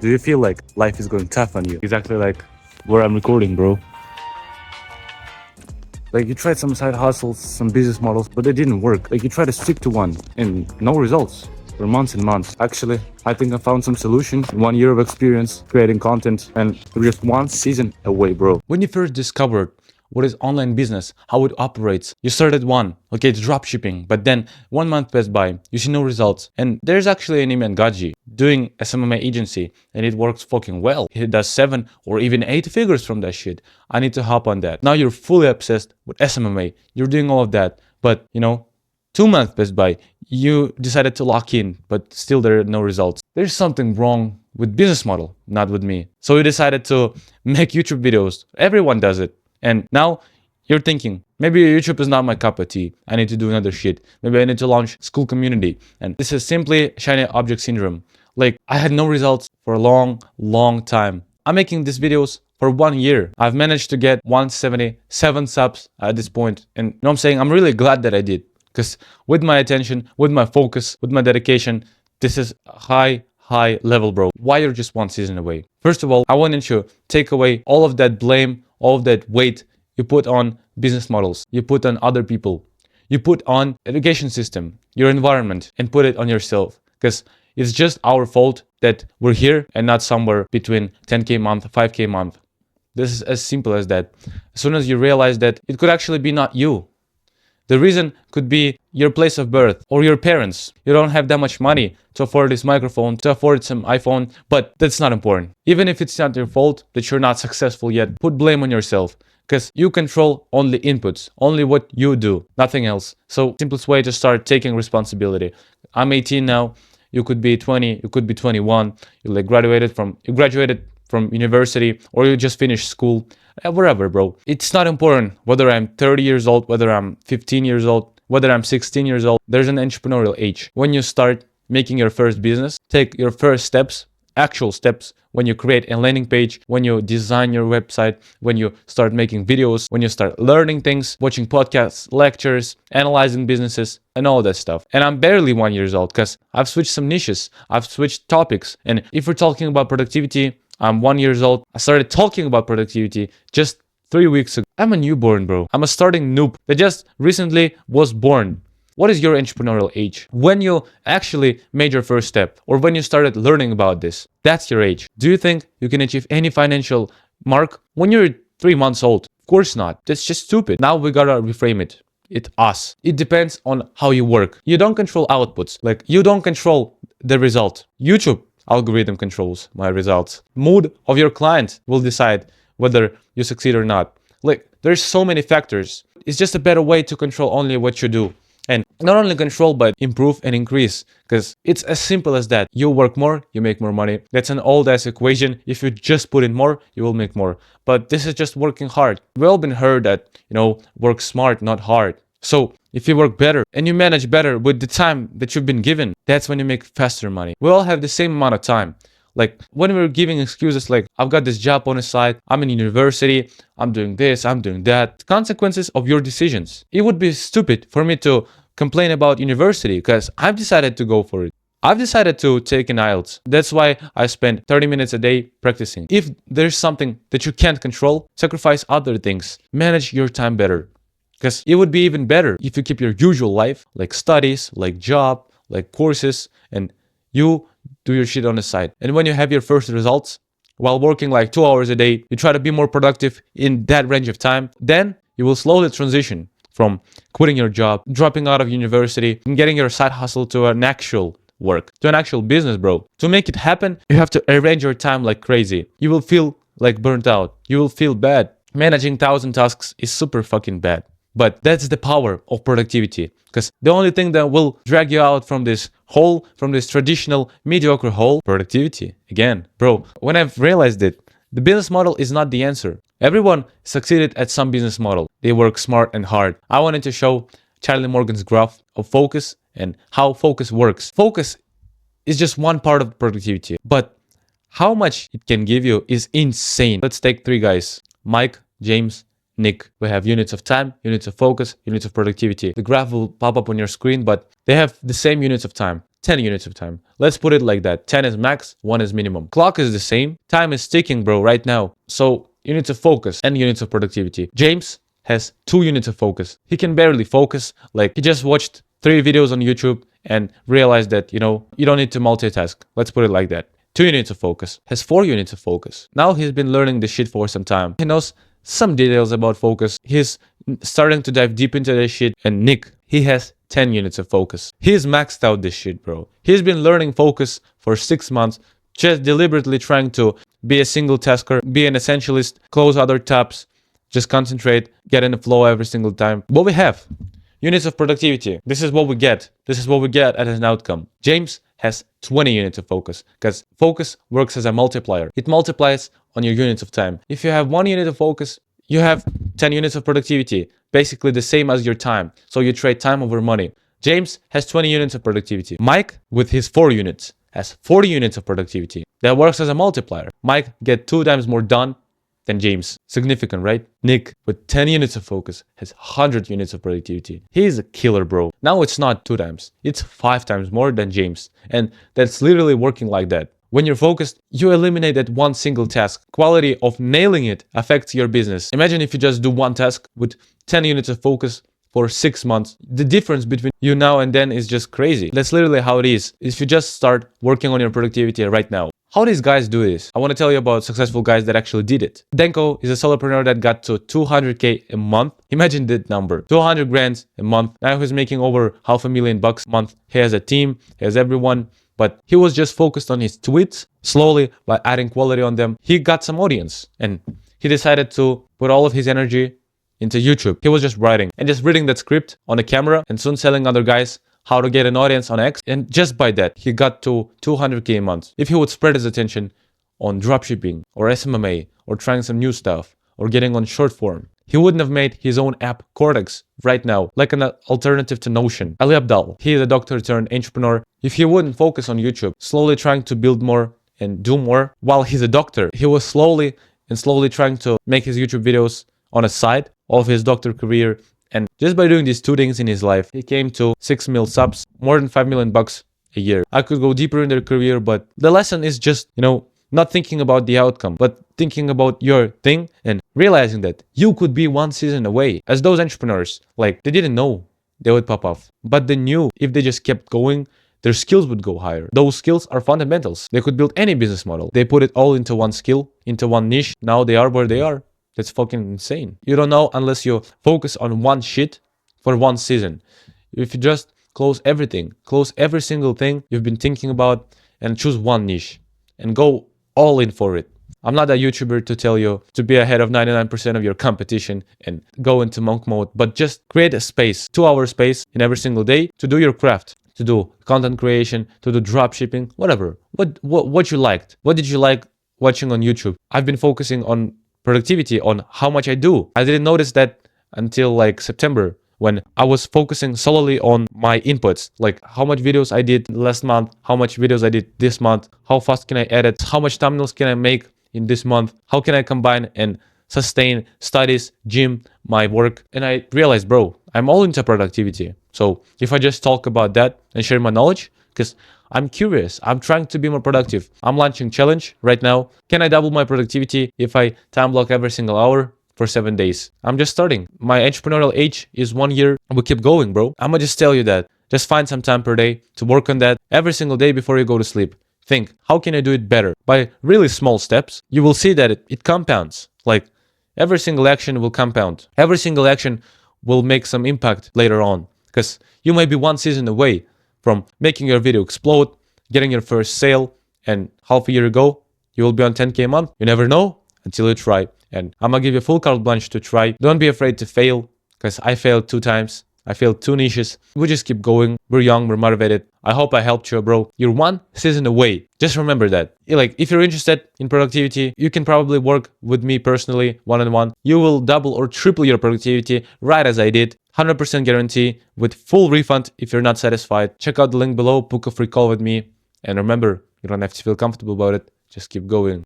Do you feel like life is going tough on you? Exactly like where I'm recording, bro. Like you tried some side hustles, some business models, but they didn't work. Like you tried to stick to one and no results for months and months. Actually, I think I found some solution. 1 year of experience creating content and we're just one season away, bro. When you first discovered what is online business, how it operates, you started one, okay, it's drop shipping, but then 1 month passed by, you see no results. And there's actually an Iman Gaji doing a SMMA agency and it works fucking well. He does 7 or even 8 figures from that shit. I need to hop on that. Now you're fully obsessed with SMMA. You're doing all of that, but 2 months passed by, you decided to lock in, but still there are no results. There's something wrong with business model, not with me. So you decided to make YouTube videos. Everyone does it. And now you're thinking, maybe YouTube is not my cup of tea. I need to do another shit. Maybe I need to launch school community. And this is simply shiny object syndrome. Like I had no results for a long time. I'm making these videos for 1 year. I've managed to get 177 subs at this point. And you know what I'm saying? I'm really glad that I did. Because with my attention, with my focus, with my dedication, this is high level, bro. Why you're just one season away? First of all, I wanted to take away all of that blame, all of that weight you put on business models, you put on other people, you put on education system, your environment, and put it on yourself. Because it's just our fault that we're here and not somewhere between 10K a month, 5K a month. This is as simple as that. As soon as you realize that it could actually be not you. The reason could be your place of birth or your parents. You don't have that much money to afford this microphone, to afford some iPhone, but that's not important. Even if it's not your fault that you're not successful yet, put blame on yourself because you control only inputs, only what you do, nothing else. So simplest way to start taking responsibility. I'm 18 now. You could be 20, you could be 21. You graduated from university or you just finished school. Wherever, bro. It's not important whether I'm 30 years old, whether I'm 15 years old, whether I'm 16 years old. There's an entrepreneurial age. When you start making your first business, take your first steps, actual steps, when you create a landing page, when you design your website, when you start making videos, when you start learning things, watching podcasts, lectures, analyzing businesses, and all that stuff. And I'm barely 1 year old because I've switched some niches, I've switched topics. And if we're talking about productivity, I'm 1 year old. I started talking about productivity just 3 weeks ago. I'm a newborn, bro. I'm a starting noob that just recently was born. What is your entrepreneurial age? When you actually made your first step or when you started learning about this, that's your age. Do you think you can achieve any financial mark when you're 3 months old? Of course not. That's just stupid. Now we gotta reframe it. It's us. It depends on how you work. You don't control outputs. Like you don't control the result. YouTube algorithm controls my results. Mood of your client will decide whether you succeed or not. Like there's so many factors. It's just a better way to control only what you do. And not only control, but improve and increase. Because it's as simple as that. You work more, you make more money. That's an old ass equation. If you just put in more, you will make more. But this is just working hard. We've all been heard that, work smart, not hard. So if you work better and you manage better with the time that you've been given, that's when you make faster money. We all have the same amount of time. Like when we're giving excuses like, I've got this job on the side, I'm in university, I'm doing this, I'm doing that. Consequences of your decisions. It would be stupid for me to complain about university because I've decided to go for it. I've decided to take an IELTS. That's why I spend 30 minutes a day practicing. If there's something that you can't control, sacrifice other things. Manage your time better. Because it would be even better if you keep your usual life, like studies, like job, like courses, and you do your shit on the side. And when you have your first results, while working like 2 hours a day, you try to be more productive in that range of time, then you will slowly transition from quitting your job, dropping out of university, and getting your side hustle to an actual work, to an actual business, bro. To make it happen, you have to arrange your time like crazy. You will feel like burnt out. You will feel bad. Managing 1,000 tasks is super fucking bad. But that's the power of productivity. Because the only thing that will drag you out from this hole, from this traditional mediocre hole, productivity. Again, bro, when I've realized it, the business model is not the answer. Everyone succeeded at some business model. They work smart and hard. I wanted to show Charlie Morgan's graph of focus and how focus works. Focus is just one part of productivity, but how much it can give you is insane. Let's take 3 guys, Mike, James, Nick. We have units of time, units of focus, units of productivity. The graph will pop up on your screen, but they have the same units of time. 10 units of time. Let's put it like that. 10 is max, 1 is minimum. Clock is the same. Time is ticking, bro, right now. So units of focus and units of productivity. James has 2 units of focus. He can barely focus. Like, he just watched 3 videos on YouTube and realized that, you don't need to multitask. Let's put it like that. 2 units of focus. Has 4 units of focus. Now he's been learning this shit for some time. He knows some details about focus. He's starting to dive deep into this shit. And Nick, he has 10 units of focus. He's maxed out this shit, bro. He's been learning focus for 6 months, just deliberately trying to be a single tasker, be an essentialist, close other tabs, just concentrate, get in the flow every single time. What we have, units of productivity. This is what we get. This is what we get as an outcome. James has 20 units of focus, because focus works as a multiplier. It multiplies on your units of time. If you have 1 unit of focus, you have 10 units of productivity, basically the same as your time. So you trade time over money. James has 20 units of productivity. Mike, with his 4 units, has 40 units of productivity. That works as a multiplier. Mike get 2 times more done than James. Significant, right? Nick, with 10 units of focus, has 100 units of productivity. He is a killer, bro. Now it's not 2 times. It's 5 times more than James. And that's literally working like that. When you're focused, you eliminate that one single task. Quality of nailing it affects your business. Imagine if you just do one task with 10 units of focus for 6 months. The difference between you now and then is just crazy. That's literally how it is. If you just start working on your productivity right now. How these guys do this? I want to tell you about successful guys that actually did it. Denko is a solopreneur that got to 200K a month. Imagine that number, 200 grand a month. Now he's making over $500,000 a month. He has a team, he has everyone. But he was just focused on his tweets. Slowly, by adding quality on them, he got some audience. And he decided to put all of his energy into YouTube. He was just writing and just reading that script on the camera and soon telling other guys how to get an audience on X. And just by that, he got to 200K a month. If he would spread his attention on dropshipping or SMMA or trying some new stuff or getting on short form, he wouldn't have made his own app, Cortex, right now, like an alternative to Notion. Ali Abdal, he is a doctor turned entrepreneur. If he wouldn't focus on YouTube, slowly trying to build more and do more, while he's a doctor, he was slowly trying to make his YouTube videos on a side of his doctor career. And just by doing these 2 things in his life, he came to 6 mil subs, more than $5 million a year. I could go deeper in their career, but the lesson is just, not thinking about the outcome, but thinking about your thing and realizing that you could be 1 season away. As those entrepreneurs, like, they didn't know they would pop off, but they knew if they just kept going, their skills would go higher. Those skills are fundamentals. They could build any business model. They put it all into one skill, into one niche. Now they are where they are. That's fucking insane. You don't know unless you focus on one shit for 1 season. If you just close everything, close every single thing you've been thinking about and choose one niche and go all in for it. I'm not a YouTuber to tell you to be ahead of 99% of your competition and go into monk mode, but just create a space, 2-hour space in every single day to do your craft, to do content creation, to do drop shipping, whatever. What you liked. What did you like watching on YouTube? I've been focusing on productivity, on how much I do. I didn't notice that until like September, when I was focusing solely on my inputs, like how much videos I did last month, how much videos I did this month, how fast can I edit, how much thumbnails can I make in this month, how can I combine and sustain studies, gym, my work. And I realized, bro, I'm all into productivity. So if I just talk about that and share my knowledge, because I'm curious, I'm trying to be more productive. I'm launching challenge right now. Can I double my productivity if I time block every single hour for 7 days? I'm just starting. My entrepreneurial age is 1 year. We keep going, bro. I'm gonna just tell you that. Just find some time per day to work on that every single day before you go to sleep. Think, how can I do it better? By really small steps, you will see that it compounds. Like, every single action will compound. Every single action will make some impact later on. Because you might be 1 season away from making your video explode, getting your first sale, and half a year ago, you will be on 10K a month. You never know until you try. And I'm gonna give you full carte blanche to try. Don't be afraid to fail, because I failed 2 times. I failed 2 niches. We just keep going. We're young, we're motivated. I hope I helped you, bro. You're 1 season away. Just remember that. Like, if you're interested in productivity, you can probably work with me personally, one-on-one. You will double or triple your productivity, right as I did. 100% guarantee with full refund if you're not satisfied. Check out the link below, book a free call with me. And remember, you don't have to feel comfortable about it. Just keep going.